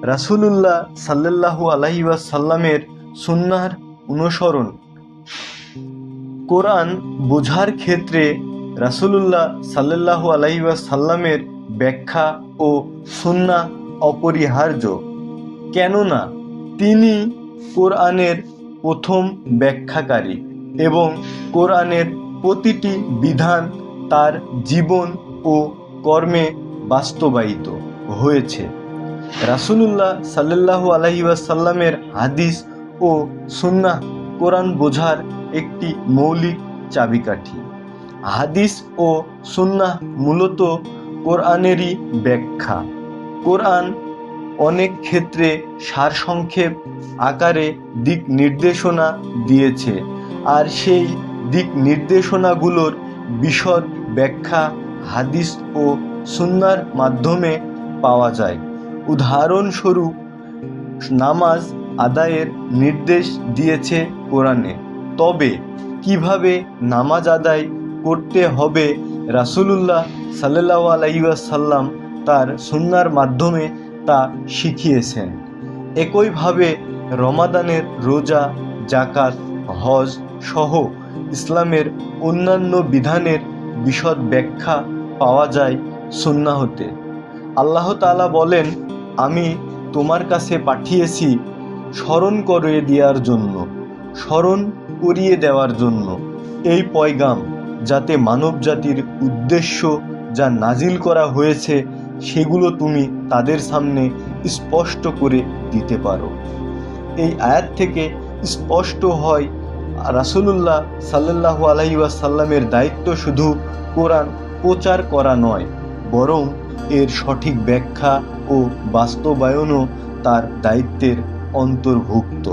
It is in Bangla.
রাসূলুল্লাহ সাল্লাল্লাহু আলাইহি ওয়াসাল্লামের সুন্নাহর অনুসরণ। কোরআন বোঝার ক্ষেত্রে রাসূলুল্লাহ সাল্লাল্লাহু আলাইহি ওয়াসাল্লামের ব্যাখ্যা ও সুন্নাহ অপরিহার্য, কেননা তিনি কোরআনের প্রথম ব্যাখ্যাকারী এবং কোরআনের প্রতিটি বিধান তার জীবন ও কর্মে বাস্তবায়িত হয়েছে। রাসূলুল্লাহ সাল্লাল্লাহু আলাইহি ওয়াসাল্লামের হাদিস ও সুন্নাহ কোরআন বোঝার একটি মৌলিক চাবিকাঠি। হাদিস ও সুন্নাহ মূলত কোরআনেরই ব্যাখ্যা। কোরআন অনেক ক্ষেত্রে সারসংক্ষেপ আকারে দিক নির্দেশনা দিয়েছে, আর সেই দিক নির্দেশনাগুলোর বিশদ ব্যাখ্যা হাদিস ও সুন্নাহর মাধ্যমে পাওয়া যায়। উদাহরণস্বরূপ, নামাজ আদায়ের নির্দেশ দিয়েছে কোরআনে, তবে কিভাবে নামাজ আদায় করতে হবে রাসূলুল্লাহ সাল্লাল্লাহু আলাইহি ওয়াসাল্লাম তার সুন্নাহর মাধ্যমে তা শিখিয়েছেন। একইভাবে রমাদানের রোজা, জাকাত, হজ সহ ইসলামের অন্যান্য বিধানের বিশদ ব্যাখ্যা পাওয়া যায় সুন্নাহতে। আল্লাহ তাআলা বলেন, আমি তোমার কাছে পাঠিয়েছি স্মরণ করিয়ে দেওয়ার জন্য এই পয়গাম, যাতে মানব জাতির উদ্দেশ্য যা নাজিল করা হয়েছে সেগুলো তুমি তাদের সামনে স্পষ্ট করে দিতে পারো। এই আয়াত থেকে স্পষ্ট হয় রাসূলুল্লাহ সাল্লাল্লাহু আলাইহি ওয়াসাল্লামের দায়িত্ব শুধু কোরআন প্রচার করা নয়, বরং এর সঠিক ব্যাখ্যা ও বাস্তবায়নও তার দায়িত্বের অন্তর্ভুক্ত।